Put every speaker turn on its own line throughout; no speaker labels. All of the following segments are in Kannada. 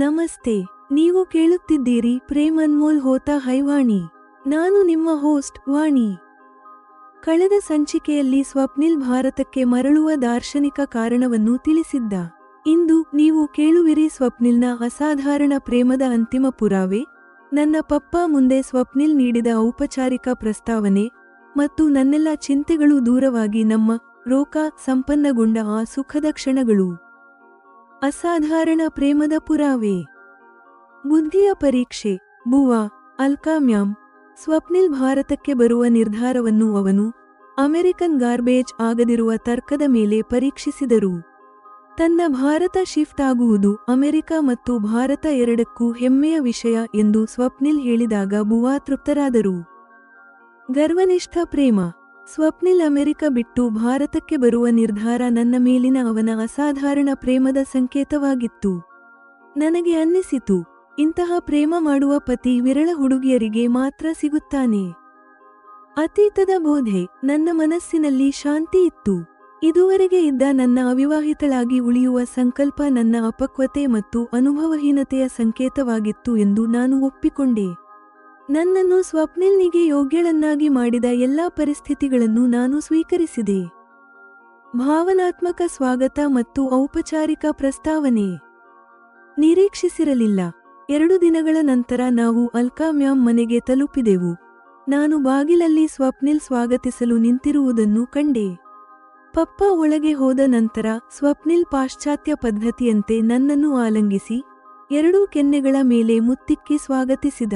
ನಮಸ್ತೆ. ನೀವು ಕೇಳುತ್ತಿದ್ದೀರಿ ಪ್ರೇಮ್ ಅನ್ಮೋಲ್ ಹೋತಾ ಹೈ ವಾಣಿ. ನಾನು ನಿಮ್ಮ ಹೋಸ್ಟ್ ವಾಣಿ. ಕಳೆದ ಸಂಚಿಕೆಯಲ್ಲಿ ಸ್ವಪ್ನಿಲ್ ಭಾರತಕ್ಕೆ ಮರಳುವ ದಾರ್ಶನಿಕ ಕಾರಣವನ್ನು ತಿಳಿಸಿದ್ದ. ಇಂದು ನೀವು ಕೇಳುವಿರಿ ಸ್ವಪ್ನಿಲ್ನ ಅಸಾಧಾರಣ ಪ್ರೇಮದ ಅಂತಿಮ ಪುರಾವೆ, ನನ್ನ ಪಪ್ಪ ಮುಂದೆ ಸ್ವಪ್ನಿಲ್ ನೀಡಿದ ಔಪಚಾರಿಕ ಪ್ರಸ್ತಾವನೆ ಮತ್ತು ನನ್ನೆಲ್ಲ ಚಿಂತೆಗಳು ದೂರವಾಗಿ ನಮ್ಮ ರೋಕಾ ಸಂಪನ್ನಗೊಂಡ ಆ ಸುಖದ ಕ್ಷಣಗಳು. ಅಸಾಧಾರಣ ಪ್ರೇಮದ ಪುರಾವೆ. ಬುದ್ಧಿಯ ಪರೀಕ್ಷೆ. ಬುವಾ ಅಲ್ಕಾ ಮ್ಯಾಮ್. ಸ್ವಪ್ನಿಲ್ ಭಾರತಕ್ಕೆ ಬರುವ ನಿರ್ಧಾರವನ್ನು ಅವನು ಅಮೆರಿಕನ್ ಗಾರ್ಬೇಜ್ ಆಗದಿರುವ ತರ್ಕದ ಮೇಲೆ ಪರೀಕ್ಷಿಸಿದರು. ತನ್ನ ಭಾರತ ಶಿಫ್ಟ್ ಆಗುವುದು ಅಮೆರಿಕ ಮತ್ತು ಭಾರತ ಎರಡಕ್ಕೂ ಹೆಮ್ಮೆಯ ವಿಷಯ ಎಂದು ಸ್ವಪ್ನಿಲ್ ಹೇಳಿದಾಗ ಬುವಾ ತೃಪ್ತರಾದರು. ಗರ್ವನಿಷ್ಠ ಪ್ರೇಮ. ಸ್ವಪ್ನಿಲ್ ಅಮೆರಿಕ ಬಿಟ್ಟು ಭಾರತಕ್ಕೆ ಬರುವ ನಿರ್ಧಾರ ನನ್ನ ಮೇಲಿನ ಅವನ ಅಸಾಧಾರಣ ಪ್ರೇಮದ ಸಂಕೇತವಾಗಿತ್ತು. ನನಗೆ ಅನ್ನಿಸಿತು, ಇಂತಹ ಪ್ರೇಮ ಮಾಡುವ ಪತಿ ವಿರಳ ಹುಡುಗಿಯರಿಗೆ ಮಾತ್ರ ಸಿಗುತ್ತಾನೆ. ಅತೀತದ ಬೋಧೆ. ನನ್ನ ಮನಸ್ಸಿನಲ್ಲಿ ಶಾಂತಿ ಇತ್ತು. ಇದುವರೆಗೆ ಇದ್ದ ನನ್ನ ಅವಿವಾಹಿತಳಾಗಿ ಉಳಿಯುವ ಸಂಕಲ್ಪ ನನ್ನ ಅಪಕ್ವತೆ ಮತ್ತು ಅನುಭವಹೀನತೆಯ ಸಂಕೇತವಾಗಿತ್ತು ಎಂದು ನಾನು ಒಪ್ಪಿಕೊಂಡೆ. ನನ್ನನ್ನು ಸ್ವಪ್ನಿಲ್ನಿಗೆ ಯೋಗ್ಯಳನ್ನಾಗಿ ಮಾಡಿದ ಎಲ್ಲಾ ಪರಿಸ್ಥಿತಿಗಳನ್ನು ನಾನು ಸ್ವೀಕರಿಸಿದೆ. ಭಾವನಾತ್ಮಕ ಸ್ವಾಗತ ಮತ್ತು ಔಪಚಾರಿಕ ಪ್ರಸ್ತಾವನೆ. ನಿರೀಕ್ಷಿಸಿರಲಿಲ್ಲ. 2 ದಿನಗಳ ನಂತರ ನಾವು ಅಲ್ಕಾ ಮ್ಯಾಮ್ ಮನೆಗೆ ತಲುಪಿದೆವು. ನಾನು ಬಾಗಿಲಲ್ಲಿ ಸ್ವಪ್ನಿಲ್ ಸ್ವಾಗತಿಸಲು ನಿಂತಿರುವುದನ್ನು ಕಂಡೆ. ಪಪ್ಪ ಒಳಗೆ ಹೋದ ನಂತರ ಸ್ವಪ್ನಿಲ್ ಪಾಶ್ಚಾತ್ಯ ಪದ್ಧತಿಯಂತೆ ನನ್ನನ್ನು ಆಲಂಗಿಸಿ 2 ಕೆನ್ನೆಗಳ ಮೇಲೆ ಮುತ್ತಿಕ್ಕಿ ಸ್ವಾಗತಿಸಿದ.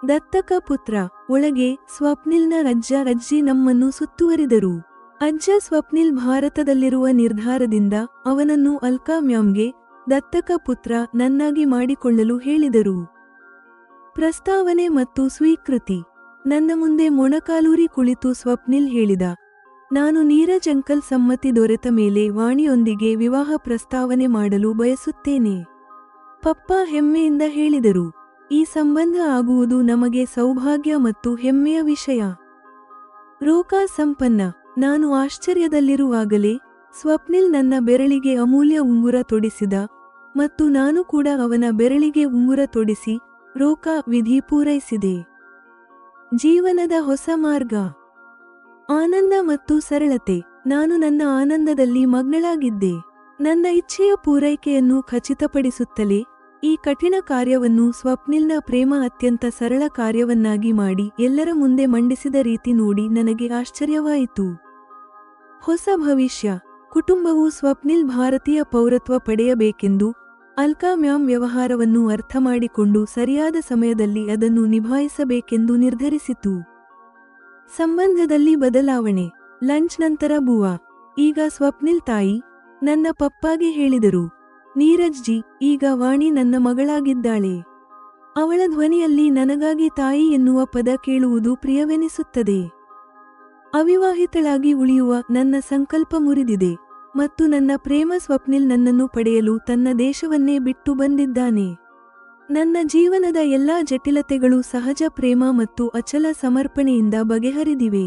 ದತ್ತಕ ಪುತ್ರ. ಒಳಗೆ ಸ್ವಪ್ನಿಲ್ನ ಅಜ್ಜ ನಮ್ಮನ್ನು ಸುತ್ತುವರಿದರು. ಅಜ್ಜ ಸ್ವಪ್ನಿಲ್ ಭಾರತದಲ್ಲಿರುವ ನಿರ್ಧಾರದಿಂದ ಅವನನ್ನು ಅಲ್ಕಾ ಮ್ಯಾಮ್ಗೆ ದತ್ತಕ ಪುತ್ರ ನನ್ನಾಗಿ ಮಾಡಿಕೊಳ್ಳಲು ಹೇಳಿದರು. ಪ್ರಸ್ತಾವನೆ ಮತ್ತು ಸ್ವೀಕೃತಿ. ನನ್ನ ಮುಂದೆ ಮೊಣಕಾಲೂರಿ ಕುಳಿತು ಸ್ವಪ್ನಿಲ್ ಹೇಳಿದ, ನಾನು ನೀರಜ್ ಅಂಕಲ್ ಸಮ್ಮತಿ ದೊರೆತ ಮೇಲೆ ವಾಣಿಯೊಂದಿಗೆ ವಿವಾಹ ಪ್ರಸ್ತಾವನೆ ಮಾಡಲು ಬಯಸುತ್ತೇನೆ. ಪಪ್ಪ ಹೆಮ್ಮೆಯಿಂದ ಹೇಳಿದರು, ಈ ಸಂಬಂಧ ಆಗುವುದು ನಮಗೆ ಸೌಭಾಗ್ಯ ಮತ್ತು ಹೆಮ್ಮೆಯ ವಿಷಯ. ರೋಕಾ ಸಂಪನ್ನ. ನಾನು ಆಶ್ಚರ್ಯದಲ್ಲಿರುವಾಗಲೇ ಸ್ವಪ್ನಿಲ್ ನನ್ನ ಬೆರಳಿಗೆ ಅಮೂಲ್ಯ ಉಂಗುರ ತೊಡಿಸಿದ ಮತ್ತು ನಾನು ಕೂಡ ಅವನ ಬೆರಳಿಗೆ ಉಂಗುರ ತೊಡಿಸಿ ರೋಕಾ ವಿಧಿ ಪೂರೈಸಿದೆ. ಜೀವನದ ಹೊಸ ಮಾರ್ಗ. ಆನಂದ ಮತ್ತು ಸರಳತೆ. ನಾನು ನನ್ನ ಆನಂದದಲ್ಲಿ ಮಗ್ನಳಾಗಿದ್ದೆ. ನನ್ನ ಇಚ್ಛೆಯ ಪೂರೈಕೆಯನ್ನು ಖಚಿತಪಡಿಸುತ್ತಲೇ ಈ ಕಠಿಣ ಕಾರ್ಯವನ್ನು ಸ್ವಪ್ನಿಲ್ನ ಪ್ರೇಮ ಅತ್ಯಂತ ಸರಳ ಕಾರ್ಯವನ್ನಾಗಿ ಮಾಡಿ ಎಲ್ಲರ ಮುಂದೆ ಮಂಡಿಸಿದ ರೀತಿ ನೋಡಿ ನನಗೆ ಆಶ್ಚರ್ಯವಾಯಿತು. ಹೊಸ ಭವಿಷ್ಯ. ಕುಟುಂಬವು ಸ್ವಪ್ನಿಲ್ ಭಾರತೀಯ ಪೌರತ್ವ ಪಡೆಯಬೇಕೆಂದು ಅಲ್ಕಾ ಮ್ಯಾಮ್ ವ್ಯವಹಾರವನ್ನು ಅರ್ಥಮಾಡಿಕೊಂಡು ಸರಿಯಾದ ಸಮಯದಲ್ಲಿ ಅದನ್ನು ನಿಭಾಯಿಸಬೇಕೆಂದು ನಿರ್ಧರಿಸಿತು. ಸಂಬಂಧದಲ್ಲಿ ಬದಲಾವಣೆ. ಲಂಚ್ ನಂತರ ಬುವಾ, ಈಗ ಸ್ವಪ್ನಿಲ್ ತಾಯಿ, ನನ್ನ ಪಪ್ಪಾಗೆ ಹೇಳಿದರು, ನೀರಜ್ ಜಿ, ಈಗ ವಾಣಿ ನನ್ನ ಮಗಳಾಗಿದ್ದಾಳೆ. ಅವಳ ಧ್ವನಿಯಲ್ಲಿ ನನಗಾಗಿ ತಾಯಿ ಎನ್ನುವ ಪದ ಕೇಳುವುದು ಪ್ರಿಯವೆನಿಸುತ್ತದೆ. ಅವಿವಾಹಿತಳಾಗಿ ಉಳಿಯುವ ನನ್ನ ಸಂಕಲ್ಪ ಮುರಿದಿದೆ ಮತ್ತು ನನ್ನ ಪ್ರೇಮ ಸ್ವಪ್ನಿಲ್ ನನ್ನನ್ನು ಪಡೆಯಲು ತನ್ನ ದೇಶವನ್ನೇ ಬಿಟ್ಟು ಬಂದಿದ್ದಾನೆ. ನನ್ನ ಜೀವನದ ಎಲ್ಲಾ ಜಟಿಲತೆಗಳು ಸಹಜ ಪ್ರೇಮ ಮತ್ತು ಅಚಲ ಸಮರ್ಪಣೆಯಿಂದ ಬಗೆಹರಿದಿವೆ.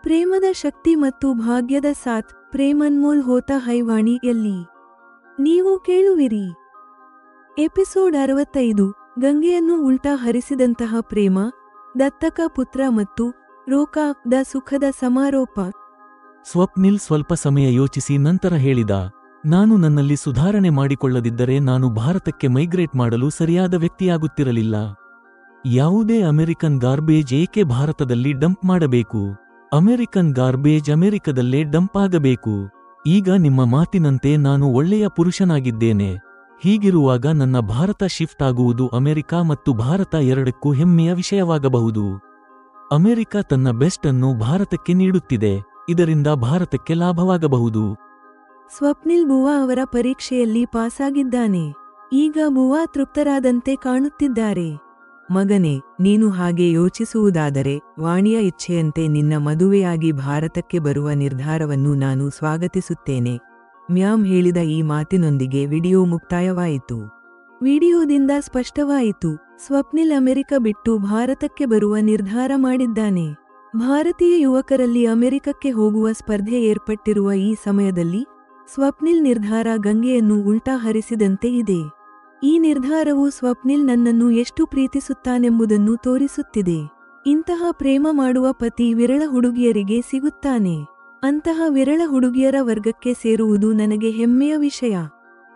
ಪ್ರೇಮದ ಶಕ್ತಿ ಮತ್ತು ಭಾಗ್ಯದ ಸಾಥ್. ಪ್ರೇಮ್ ಅನ್ಮೋಲ್ ಹೋತಾ ಹೈ ವಾಣಿ ಯಲ್ಲಿ ನೀವು ಕೇಳುವಿರಿ. ಎಪಿಸೋಡ್ 65. ಗಂಗೆಯನ್ನು ಉಲ್ಟಾ ಹರಿಸಿದಂತಹ ಪ್ರೇಮ, ದತ್ತಕ ಪುತ್ರ ಮತ್ತು ರೋಕಾ ದ ಸುಖದ ಸಮಾರೋಪ.
ಸ್ವಪ್ನಿಲ್ ಸ್ವಲ್ಪ ಸಮಯ ಯೋಚಿಸಿ ನಂತರ ಹೇಳಿದ, ನಾನು ನನ್ನಲ್ಲಿ ಸುಧಾರಣೆ ಮಾಡಿಕೊಳ್ಳದಿದ್ದರೆ ನಾನು ಭಾರತಕ್ಕೆ ಮೈಗ್ರೇಟ್ ಮಾಡಲು ಸರಿಯಾದ ವ್ಯಕ್ತಿಯಾಗುತ್ತಿರಲಿಲ್ಲ. ಯಾವುದೇ ಅಮೆರಿಕನ್ ಗಾರ್ಬೇಜ್ ಏಕೆ ಭಾರತದಲ್ಲಿ ಡಂಪ್ ಮಾಡಬೇಕು? ಅಮೆರಿಕನ್ ಗಾರ್ಬೇಜ್ ಅಮೆರಿಕದಲ್ಲೇ ಡಂಪ್ ಆಗಬೇಕು. ಈಗ ನಿಮ್ಮ ಮಾತಿನಂತೆ ನಾನು ಒಳ್ಳೆಯ ಪುರುಷನಾಗಿದ್ದೇನೆ. ಹೀಗಿರುವಾಗ ನನ್ನ ಭಾರತ ಶಿಫ್ಟ್ ಆಗುವುದು ಅಮೆರಿಕ ಮತ್ತು ಭಾರತ ಎರಡಕ್ಕೂ ಹೆಮ್ಮೆಯ ವಿಷಯವಾಗಬಹುದು. ಅಮೆರಿಕ ತನ್ನ ಬೆಸ್ಟ್ ಅನ್ನು ಭಾರತಕ್ಕೆ ನೀಡುತ್ತಿದೆ. ಇದರಿಂದ ಭಾರತಕ್ಕೆ ಲಾಭವಾಗಬಹುದು.
ಸ್ವಪ್ನಿಲ್ ಬುವಾ ಅವರ ಪರೀಕ್ಷೆಯಲ್ಲಿ ಪಾಸಾಗಿದ್ದಾನೆ. ಈಗ ಬುವಾ ತೃಪ್ತರಾದಂತೆ ಕಾಣುತ್ತಿದ್ದಾರೆ. ಮಗನೇ, ನೀನು ಹಾಗೆ ಯೋಚಿಸುವುದಾದರೆ ವಾಣಿಯ ಇಚ್ಛೆಯಂತೆ ನಿನ್ನ ಮದುವೆಯಾಗಿ ಭಾರತಕ್ಕೆ ಬರುವ ನಿರ್ಧಾರವನ್ನು ನಾನು ಸ್ವಾಗತಿಸುತ್ತೇನೆ. ಮ್ಯಾಮ್ ಹೇಳಿದ ಈ ಮಾತಿನೊಂದಿಗೆ ವಿಡಿಯೋ ಮುಕ್ತಾಯವಾಯಿತು. ವಿಡಿಯೋದಿಂದ ಸ್ಪಷ್ಟವಾಯಿತು, ಸ್ವಪ್ನಿಲ್ ಅಮೆರಿಕ ಬಿಟ್ಟು ಭಾರತಕ್ಕೆ ಬರುವ ನಿರ್ಧಾರ ಮಾಡಿದ್ದಾನೆ. ಭಾರತೀಯ ಯುವಕರಲ್ಲಿ ಅಮೆರಿಕಕ್ಕೆ ಹೋಗುವ ಸ್ಪರ್ಧೆ ಏರ್ಪಟ್ಟಿರುವ ಈ ಸಮಯದಲ್ಲಿ ಸ್ವಪ್ನಿಲ್ ನಿರ್ಧಾರ ಗಂಗೆಯನ್ನು ಉಲ್ಟಾ ಹರಿಸಿದಂತೆ ಇದೆ. ಈ ನಿರ್ಧಾರವು ಸ್ವಪ್ನಿಲ್ ನನ್ನನ್ನು ಎಷ್ಟು ಪ್ರೀತಿಸುತ್ತಾನೆಂಬುದನ್ನು ತೋರಿಸುತ್ತಿದೆ. ಇಂತಹ ಪ್ರೇಮ ಮಾಡುವ ಪತಿ ವಿರಳ ಹುಡುಗಿಯರಿಗೆ ಸಿಗುತ್ತಾನೆ. ಅಂತಹ ವಿರಳ ಹುಡುಗಿಯರ ವರ್ಗಕ್ಕೆ ಸೇರುವುದು ನನಗೆ ಹೆಮ್ಮೆಯ ವಿಷಯ.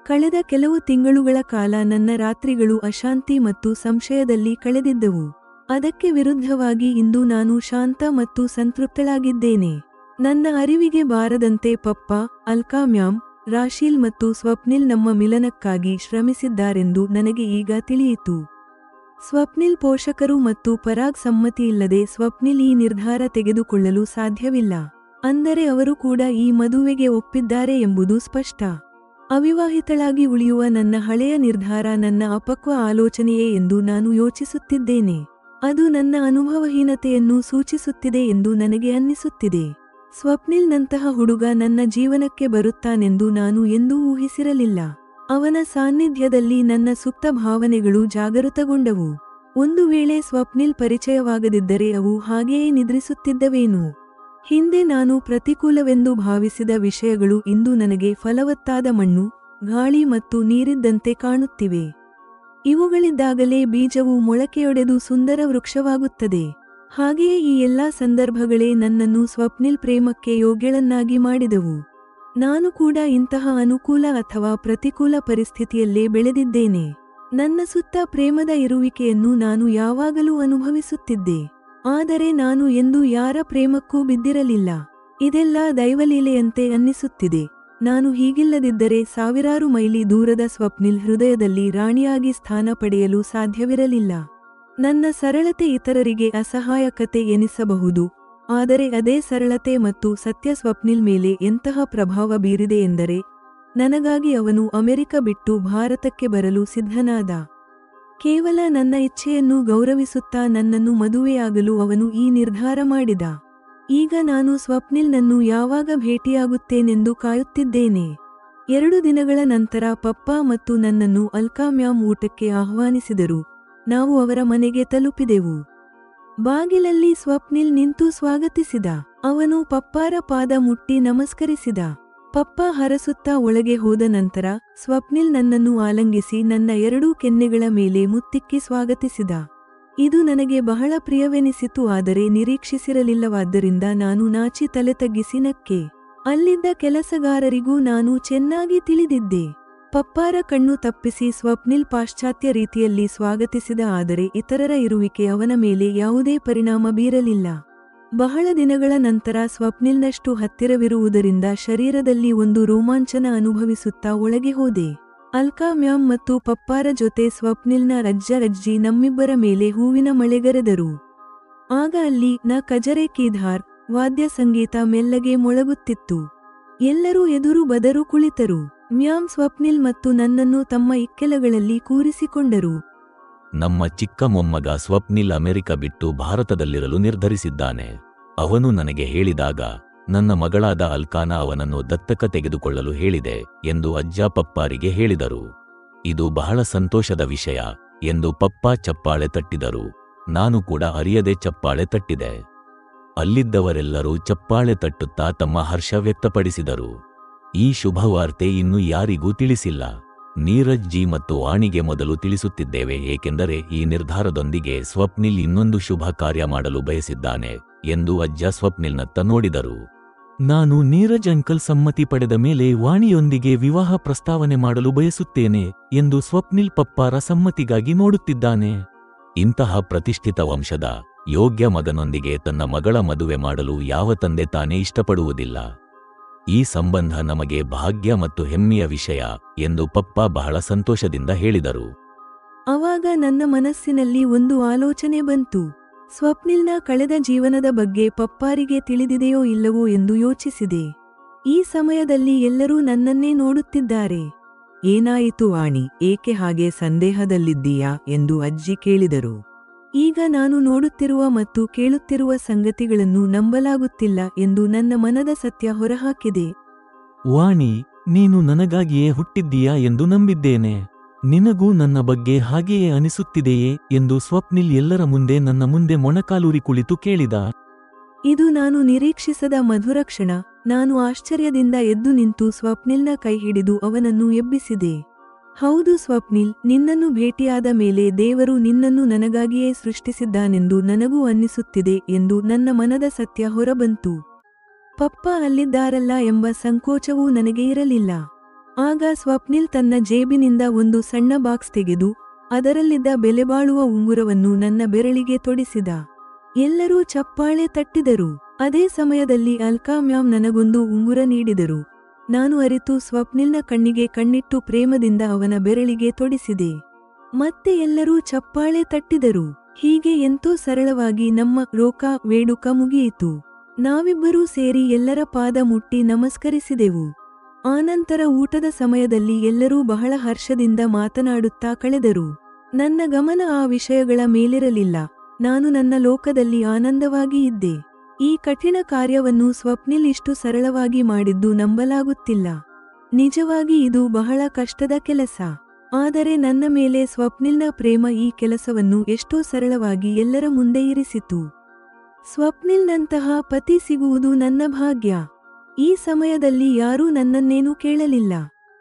ಕಳೆದ ಕೆಲವು ತಿಂಗಳುಗಳ ಕಾಲ ನನ್ನ ರಾತ್ರಿಗಳು ಅಶಾಂತಿ ಮತ್ತು ಸಂಶಯದಲ್ಲಿ ಕಳೆದಿದ್ದವು. ಅದಕ್ಕೆ ವಿರುದ್ಧವಾಗಿ ಇಂದು ನಾನು ಶಾಂತ ಮತ್ತು ಸಂತೃಪ್ತಳಾಗಿದ್ದೇನೆ. ನನ್ನ ಅರಿವಿಗೆ ಬಾರದಂತೆ ಪಪ್ಪ, ಅಲ್ಕಾ ಮ್ಯಾಮ್, ರಾಶೀಲ್ ಮತ್ತು ಸ್ವಪ್ನಿಲ್ ನಮ್ಮ ಮಿಲನಕ್ಕಾಗಿ ಶ್ರಮಿಸಿದ್ದಾರೆಂದು ನನಗೆ ಈಗ ತಿಳಿಯಿತು. ಸ್ವಪ್ನಿಲ್ ಪೋಷಕರು ಮತ್ತು ಪರಾಗ್ ಸಮ್ಮತಿಯಿಲ್ಲದೆ ಸ್ವಪ್ನಿಲ್ ಈ ನಿರ್ಧಾರ ತೆಗೆದುಕೊಳ್ಳಲು ಸಾಧ್ಯವಿಲ್ಲ. ಅಂದರೆ ಅವರು ಕೂಡ ಈ ಮದುವೆಗೆ ಒಪ್ಪಿದ್ದಾರೆ ಎಂಬುದು ಸ್ಪಷ್ಟ. ಅವಿವಾಹಿತಳಾಗಿ ಉಳಿಯುವ ನನ್ನ ಹಳೆಯ ನಿರ್ಧಾರ ನನ್ನ ಅಪಕ್ವ ಆಲೋಚನೆಯೇ ಎಂದು ನಾನು ಯೋಚಿಸುತ್ತಿದ್ದೇನೆ. ಅದು ನನ್ನ ಅನುಭವಹೀನತೆಯನ್ನು ಸೂಚಿಸುತ್ತಿದೆ ಎಂದು ನನಗೆ ಅನ್ನಿಸುತ್ತಿದೆ. ಸ್ವಪ್ನಿಲ್ನಂತಹ ಹುಡುಗ ನನ್ನ ಜೀವನಕ್ಕೆ ಬರುತ್ತಾನೆಂದು ನಾನು ಎಂದೂ ಊಹಿಸಿರಲಿಲ್ಲ. ಅವನ ಸಾನ್ನಿಧ್ಯದಲ್ಲಿ ನನ್ನ ಸುಪ್ತ ಭಾವನೆಗಳು ಜಾಗೃತಗೊಂಡವು. ಒಂದು ವೇಳೆ ಸ್ವಪ್ನಿಲ್ ಪರಿಚಯವಾಗದಿದ್ದರೆ ಅವು ಹಾಗೆಯೇ ನಿದ್ರಿಸುತ್ತಿದ್ದವೇನು? ಹಿಂದೆ ನಾನು ಪ್ರತಿಕೂಲವೆಂದು ಭಾವಿಸಿದ ವಿಷಯಗಳು ಇಂದು ನನಗೆ ಫಲವತ್ತಾದ ಮಣ್ಣು, ಗಾಳಿ ಮತ್ತು ನೀರಿದ್ದಂತೆ ಕಾಣುತ್ತಿವೆ. ಇವುಗಳಿದ್ದಾಗಲೇ ಬೀಜವು ಮೊಳಕೆಯೊಡೆದು ಸುಂದರ ವೃಕ್ಷವಾಗುತ್ತದೆ. ಹಾಗೆಯೇ ಈ ಎಲ್ಲಾ ಸಂದರ್ಭಗಳೇ ನನ್ನನ್ನು ಸ್ವಪ್ನಿಲ್ ಪ್ರೇಮಕ್ಕೆ ಯೋಗ್ಯಳನ್ನಾಗಿ ಮಾಡಿದವು. ನಾನು ಕೂಡ ಇಂತಹ ಅನುಕೂಲ ಅಥವಾ ಪ್ರತಿಕೂಲ ಪರಿಸ್ಥಿತಿಯಲ್ಲೇ ಬೆಳೆದಿದ್ದೇನೆ. ನನ್ನ ಸುತ್ತ ಪ್ರೇಮದ ಇರುವಿಕೆಯನ್ನು ನಾನು ಯಾವಾಗಲೂ ಅನುಭವಿಸುತ್ತಿದ್ದೆ. ಆದರೆ ನಾನು ಎಂದೂ ಯಾರ ಪ್ರೇಮಕ್ಕೂ ಬಿದ್ದಿರಲಿಲ್ಲ. ಇದೆಲ್ಲ ದೈವಲೀಲೆಯಂತೆ ಅನ್ನಿಸುತ್ತಿದೆ. ನಾನು ಹೀಗಿಲ್ಲದಿದ್ದರೆ ಸಾವಿರಾರು ಮೈಲಿ ದೂರದ ಸ್ವಪ್ನಿಲ್ ಹೃದಯದಲ್ಲಿ ರಾಣಿಯಾಗಿ ಸ್ಥಾನ ಪಡೆಯಲು ಸಾಧ್ಯವಿರಲಿಲ್ಲ. ನನ್ನ ಸರಳತೆ ಇತರರಿಗೆ ಅಸಹಾಯಕತೆ ಎನಿಸಬಹುದು, ಆದರೆ ಅದೇ ಸರಳತೆ ಮತ್ತು ಸತ್ಯ ಸ್ವಪ್ನಿಲ್ ಮೇಲೆ ಎಂತಹ ಪ್ರಭಾವ ಬೀರಿದೆ ಎಂದರೆ, ನನಗಾಗಿ ಅವನು ಅಮೆರಿಕ ಬಿಟ್ಟು ಭಾರತಕ್ಕೆ ಬರಲು ಸಿದ್ಧನಾದ. ಕೇವಲ ನನ್ನ ಇಚ್ಛೆಯನ್ನು ಗೌರವಿಸುತ್ತಾ ನನ್ನನ್ನು ಮದುವೆಯಾಗಲು ಅವನು ಈ ನಿರ್ಧಾರ ಮಾಡಿದ. ಈಗ ನಾನು ಸ್ವಪ್ನಿಲ್ನನ್ನು ಯಾವಾಗ ಭೇಟಿಯಾಗುತ್ತೇನೆಂದು ಕಾಯುತ್ತಿದ್ದೇನೆ. 2 ದಿನಗಳ ನಂತರ ಪಪ್ಪ ಮತ್ತು ನನ್ನನ್ನು ಅಲ್ಕಾ ಮ್ಯಾಮ್ ಊಟಕ್ಕೆ ಆಹ್ವಾನಿಸಿದರು. ನಾವು ಅವರ ಮನೆಗೆ ತಲುಪಿದೆವು. ಬಾಗಿಲಲ್ಲಿ ಸ್ವಪ್ನಿಲ್ ನಿಂತು ಸ್ವಾಗತಿಸಿದ. ಅವನು ಪಪ್ಪಾರ ಪಾದ ಮುಟ್ಟಿ ನಮಸ್ಕರಿಸಿದ. ಪಪ್ಪ ಹರಸುತ್ತಾ ಒಳಗೆ ಹೋದ ನಂತರ ಸ್ವಪ್ನಿಲ್ ನನ್ನನ್ನು ಆಲಂಗಿಸಿ ನನ್ನ 2 ಕೆನ್ನೆಗಳ ಮೇಲೆ ಮುತ್ತಿಕ್ಕಿ ಸ್ವಾಗತಿಸಿದ. ಇದು ನನಗೆ ಬಹಳ ಪ್ರಿಯವೆನಿಸಿತು, ಆದರೆ ನಿರೀಕ್ಷಿಸಿರಲಿಲ್ಲವಾದ್ದರಿಂದ ನಾನು ನಾಚಿ ತಲೆ ತಗ್ಗಿಸಿ ನಕ್ಕೆ. ಅಲ್ಲಿದ್ದ ಕೆಲಸಗಾರರಿಗೂ ನಾನು ಚೆನ್ನಾಗಿ ತಿಳಿದಿದ್ದೆ. ಪಪ್ಪಾರ ಕಣ್ಣು ತಪ್ಪಿಸಿ ಸ್ವಪ್ನಿಲ್ ಪಾಶ್ಚಾತ್ಯ ರೀತಿಯಲ್ಲಿ ಸ್ವಾಗತಿಸಿದ, ಆದರೆ ಇತರರ ಇರುವಿಕೆ ಅವನ ಮೇಲೆ ಯಾವುದೇ ಪರಿಣಾಮ ಬೀರಲಿಲ್ಲ. ಬಹಳ ದಿನಗಳ ನಂತರ ಸ್ವಪ್ನಿಲ್ನಷ್ಟು ಹತ್ತಿರವಿರುವುದರಿಂದ ಶರೀರದಲ್ಲಿ ಒಂದು ರೋಮಾಂಚನ ಅನುಭವಿಸುತ್ತಾ ಒಳಗೆ ಹೋದೆ. ಅಲ್ಕಾ ಮ್ಯಾಮ್ ಮತ್ತು ಪಪ್ಪಾರ ಜೊತೆ ಸ್ವಪ್ನಿಲ್ನ ಅಜ್ಜ-ಅಜ್ಜಿ ನಮ್ಮಿಬ್ಬರ ಮೇಲೆ ಹೂವಿನ ಮಳೆಗರೆದರು. ಆಗ ಅಲ್ಲಿ ನ ಕಜರೆ ಕೀಧಾರ್ ವಾದ್ಯ ಸಂಗೀತ ಮೆಲ್ಲಗೆ ಮೊಳಗುತ್ತಿತ್ತು. ಎಲ್ಲರೂ ಎದುರು ಬದರು ಕುಳಿತರು. ಮ್ಯಾಮ್ ಸ್ವಪ್ನಿಲ್ ಮತ್ತು ನನ್ನನ್ನು ತಮ್ಮ ಇಕ್ಕೆಲಗಳಲ್ಲಿ ಕೂರಿಸಿಕೊಂಡರು.
ನಮ್ಮ ಚಿಕ್ಕ ಮೊಮ್ಮಗ ಸ್ವಪ್ನಿಲ್ ಅಮೆರಿಕ ಬಿಟ್ಟು ಭಾರತದಲ್ಲಿರಲು ನಿರ್ಧರಿಸಿದ್ದಾನೆ. ಅವನು ನನಗೆ ಹೇಳಿದಾಗ ನನ್ನ ಮಗಳಾದ ಅಲ್ಕಾನ ಅವನನ್ನು ದತ್ತಕ ತೆಗೆದುಕೊಳ್ಳಲು ಹೇಳಿದೆ ಎಂದು ಅಜ್ಜ ಪಪ್ಪಾರಿಗೆ ಹೇಳಿದರು. ಇದು ಬಹಳ ಸಂತೋಷದ ವಿಷಯ ಎಂದು ಪಪ್ಪ ಚಪ್ಪಾಳೆ ತಟ್ಟಿದರು. ನಾನು ಕೂಡ ಅರಿಯದೆ ಚಪ್ಪಾಳೆ ತಟ್ಟಿದೆ. ಅಲ್ಲಿದ್ದವರೆಲ್ಲರೂ ಚಪ್ಪಾಳೆ ತಟ್ಟುತ್ತಾ ತಮ್ಮ ಹರ್ಷ ವ್ಯಕ್ತಪಡಿಸಿದರು. ಈ ಶುಭವಾರ್ತೆ ಇನ್ನೂ ಯಾರಿಗೂ ತಿಳಿಸಿಲ್ಲ. ನೀರಜ್ ಜಿ ಮತ್ತು ವಾಣಿಗೆ ಮೊದಲು ತಿಳಿಸುತ್ತಿದ್ದೇವೆ, ಏಕೆಂದರೆ ಈ ನಿರ್ಧಾರದೊಂದಿಗೆ ಸ್ವಪ್ನಿಲ್ ಇನ್ನೊಂದು ಶುಭ ಕಾರ್ಯ ಮಾಡಲು ಬಯಸಿದ್ದಾನೆ ಎಂದು ಅಜ್ಜ ಸ್ವಪ್ನಿಲ್ನತ್ತ ನೋಡಿದರು. ನಾನು ನೀರಜ್ ಅಂಕಲ್ ಸಮ್ಮತಿ ಪಡೆದ ಮೇಲೆ ವಾಣಿಯೊಂದಿಗೆ ವಿವಾಹ ಪ್ರಸ್ತಾವನೆ ಮಾಡಲು ಬಯಸುತ್ತೇನೆ ಎಂದು ಸ್ವಪ್ನಿಲ್ ಪಪ್ಪಾರ ಸಮ್ಮತಿಗಾಗಿ ನೋಡುತ್ತಿದ್ದಾನೆ. ಇಂತಹ ಪ್ರತಿಷ್ಠಿತ ವಂಶದ ಯೋಗ್ಯ ಮಗನೊಂದಿಗೆ ತನ್ನ ಮಗಳ ಮದುವೆ ಮಾಡಲು ಯಾವ ತಂದೆ ತಾನೇ ಇಷ್ಟಪಡುವುದಿಲ್ಲ. ಈ ಸಂಬಂಧ ನಮಗೆ ಭಾಗ್ಯ ಮತ್ತು ಹೆಮ್ಮೆಯ ವಿಷಯ ಎಂದು ಪಪ್ಪ ಬಹಳ ಸಂತೋಷದಿಂದ ಹೇಳಿದರು.
ಆವಾಗ ನನ್ನ ಮನಸ್ಸಿನಲ್ಲಿ ಒಂದು ಆಲೋಚನೆ ಬಂತು. ಸ್ವಪ್ನಿಲ್ನ ಕಳೆದ ಜೀವನದ ಬಗ್ಗೆ ಪಪ್ಪಾರಿಗೆ ತಿಳಿದಿದೆಯೋ ಇಲ್ಲವೋ ಎಂದು ಯೋಚಿಸಿದೆ. ಈ ಸಮಯದಲ್ಲಿ ಎಲ್ಲರೂ ನನ್ನನ್ನೇ ನೋಡುತ್ತಿದ್ದಾರೆ. ಏನಾಯಿತು ವಾಣಿ, ಏಕೆ ಹಾಗೆ ಸಂದೇಹದಲ್ಲಿದ್ದೀಯಾ ಎಂದು ಅಜ್ಜಿ ಕೇಳಿದರು. ಈಗ ನಾನು ನೋಡುತ್ತಿರುವ ಮತ್ತು ಕೇಳುತ್ತಿರುವ ಸಂಗತಿಗಳನ್ನು ನಂಬಲಾಗುತ್ತಿಲ್ಲ ಎಂದು ನನ್ನ ಮನದ ಸತ್ಯ ಹೊರಹಾಕಿದೆ.
ವಾಣಿ, ನೀನು ನನಗಾಗಿಯೇ ಹುಟ್ಟಿದ್ದೀಯಾ ಎಂದು ನಂಬಿದ್ದೇನೆ. ನಿನಗೂ ನನ್ನ ಬಗ್ಗೆ ಹಾಗೆಯೇ ಅನಿಸುತ್ತಿದೆಯೇ ಎಂದು ಸ್ವಪ್ನಿಲ್ ಎಲ್ಲರ ಮುಂದೆ ನನ್ನ ಮುಂದೆ ಮೊಣಕಾಲೂರಿ ಕುಳಿತು ಕೇಳಿದ.
ಇದು ನಾನು ನಿರೀಕ್ಷಿಸದ ಮಧುರ ಕ್ಷಣ. ನಾನು ಆಶ್ಚರ್ಯದಿಂದ ಎದ್ದು ನಿಂತು ಸ್ವಪ್ನಿಲ್ನ ಕೈ ಹಿಡಿದು ಅವನನ್ನು ಎಬ್ಬಿಸಿದೆ. ಹೌದು ಸ್ವಪ್ನಿಲ್, ನಿನ್ನನ್ನು ಭೇಟಿಯಾದ ಮೇಲೆ ದೇವರು ನಿನ್ನನ್ನು ನನಗಾಗಿಯೇ ಸೃಷ್ಟಿಸಿದ್ದಾನೆಂದು ನನಗೂ ಅನ್ನಿಸುತ್ತಿದೆ ಎಂದು ನನ್ನ ಮನದ ಸತ್ಯ ಹೊರಬಂತು. ಪಪ್ಪ ಅಲ್ಲಿದ್ದಾರಲ್ಲ ಎಂಬ ಸಂಕೋಚವೂ ನನಗೆ ಇರಲಿಲ್ಲ. ಆಗ ಸ್ವಪ್ನಿಲ್ ತನ್ನ ಜೇಬಿನಿಂದ ಒಂದು ಸಣ್ಣ ಬಾಕ್ಸ್ ತೆಗೆದು ಅದರಲ್ಲಿದ್ದ ಬೆಲೆಬಾಳುವ ಉಂಗುರವನ್ನು ನನ್ನ ಬೆರಳಿಗೆ ತೊಡಿಸಿದ. ಎಲ್ಲರೂ ಚಪ್ಪಾಳೆ ತಟ್ಟಿದರು. ಅದೇ ಸಮಯದಲ್ಲಿ ಅಲ್ಕಾ ಮ್ಯಾಮ್ ನನಗೊಂದು ಉಂಗುರ ನೀಡಿದರು. ನಾನು ಅರಿತು ಸ್ವಪ್ನಿಲ್ನ ಕಣ್ಣಿಗೆ ಕಣ್ಣಿಟ್ಟು ಪ್ರೇಮದಿಂದ ಅವನ ಬೆರಳಿಗೆ ತೊಡಿಸಿದೆ. ಮತ್ತೆ ಎಲ್ಲರೂ ಚಪ್ಪಾಳೆ ತಟ್ಟಿದರು. ಹೀಗೆ ಎಂತೋ ಸರಳವಾಗಿ ನಮ್ಮ ರೋಕಾ ವೇಡುಕ ಮುಗಿಯಿತು. ನಾವಿಬ್ಬರೂ ಸೇರಿ ಎಲ್ಲರ ಪಾದ ಮುಟ್ಟಿ ನಮಸ್ಕರಿಸಿದೆವು. ಆನಂತರ ಊಟದ ಸಮಯದಲ್ಲಿ ಎಲ್ಲರೂ ಬಹಳ ಹರ್ಷದಿಂದ ಮಾತನಾಡುತ್ತಾ ಕಳೆದರು. ನನ್ನ ಗಮನ ಆ ವಿಷಯಗಳ ಮೇಲಿರಲಿಲ್ಲ. ನಾನು ನನ್ನ ಲೋಕದಲ್ಲಿ ಆನಂದವಾಗಿ ಇದ್ದೆ. ಈ ಕಠಿಣ ಕಾರ್ಯವನ್ನು ಸ್ವಪ್ನಿಲ್ ಇಷ್ಟು ಸರಳವಾಗಿ ಮಾಡಿದ್ದು ನಂಬಲಾಗುತ್ತಿಲ್ಲ. ನಿಜವಾಗಿ ಇದು ಬಹಳ ಕಷ್ಟದ ಕೆಲಸ. ಆದರೆ ನನ್ನ ಮೇಲೆ ಸ್ವಪ್ನಿಲ್ನ ಪ್ರೇಮ ಈ ಕೆಲಸವನ್ನು ಎಷ್ಟೋ ಸರಳವಾಗಿ ಎಲ್ಲರ ಮುಂದೆ ಇರಿಸಿತು. ಸ್ವಪ್ನಿಲ್ನಂತಹ ಪತಿ ಸಿಗುವುದು ನನ್ನ ಭಾಗ್ಯ. ಈ ಸಮಯದಲ್ಲಿ ಯಾರೂ ನನ್ನನ್ನೇನೂ ಕೇಳಲಿಲ್ಲ.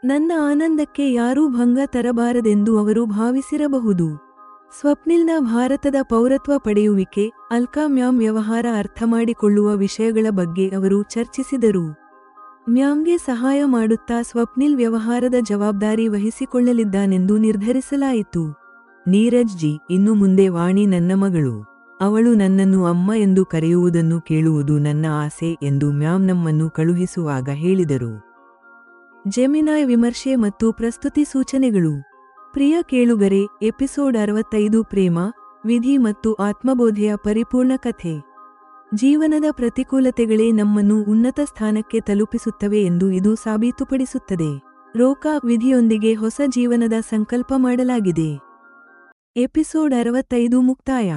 ನನ್ನ ಆನಂದಕ್ಕೆ ಯಾರೂ ಭಂಗ ತರಬಾರದೆಂದು ಅವರು ಭಾವಿಸಿರಬಹುದು. ಸ್ವಪ್ನಿಲ್ನ ಭಾರತದ ಪೌರತ್ವ ಪಡೆಯುವಿಕೆ, ಅಲ್ಕಾ ಮ್ಯಾಮ್ ವ್ಯವಹಾರ ಅರ್ಥಮಾಡಿಕೊಳ್ಳುವ ವಿಷಯಗಳ ಬಗ್ಗೆ ಅವರು ಚರ್ಚಿಸಿದರು. ಮ್ಯಾಮ್ಗೆ ಸಹಾಯ ಮಾಡುತ್ತಾ ಸ್ವಪ್ನಿಲ್ ವ್ಯವಹಾರದ ಜವಾಬ್ದಾರಿ ವಹಿಸಿಕೊಳ್ಳಲಿದ್ದಾನೆಂದು ನಿರ್ಧರಿಸಲಾಯಿತು. ನೀರಜ್ ಜಿ, ಇನ್ನು ಮುಂದೆ ವಾಣಿ ನನ್ನ ಮಗಳು. ಅವಳು ನನ್ನನ್ನು ಅಮ್ಮ ಎಂದು ಕರೆಯುವುದನ್ನು ಕೇಳುವುದು ನನ್ನ ಆಸೆ ಎಂದು ಮ್ಯಾಮ್ ನಮ್ಮನ್ನು ಕಳುಹಿಸುವಾಗ ಹೇಳಿದರು. ಜೆಮಿನಾಯ್ ವಿಮರ್ಶೆ ಮತ್ತು ಪ್ರಸ್ತುತಿ ಸೂಚನೆಗಳು. ಪ್ರಿಯ ಕೇಳುಗರೆ, ಎಪಿಸೋಡ್ 65 ಪ್ರೇಮ, ವಿಧಿ ಮತ್ತು ಆತ್ಮಬೋಧೆಯ ಪರಿಪೂರ್ಣ ಕಥೆ. ಜೀವನದ ಪ್ರತಿಕೂಲತೆಗಳೇ ನಮ್ಮನ್ನು ಉನ್ನತ ಸ್ಥಾನಕ್ಕೆ ತಲುಪಿಸುತ್ತವೆ ಎಂದು ಇದು ಸಾಬೀತುಪಡಿಸುತ್ತದೆ. ರೋಕಾ ವಿಧಿಯೊಂದಿಗೆ ಹೊಸ ಜೀವನದ ಸಂಕಲ್ಪ ಮಾಡಲಾಗಿದೆ. ಎಪಿಸೋಡ್ 65 ಮುಕ್ತಾಯ.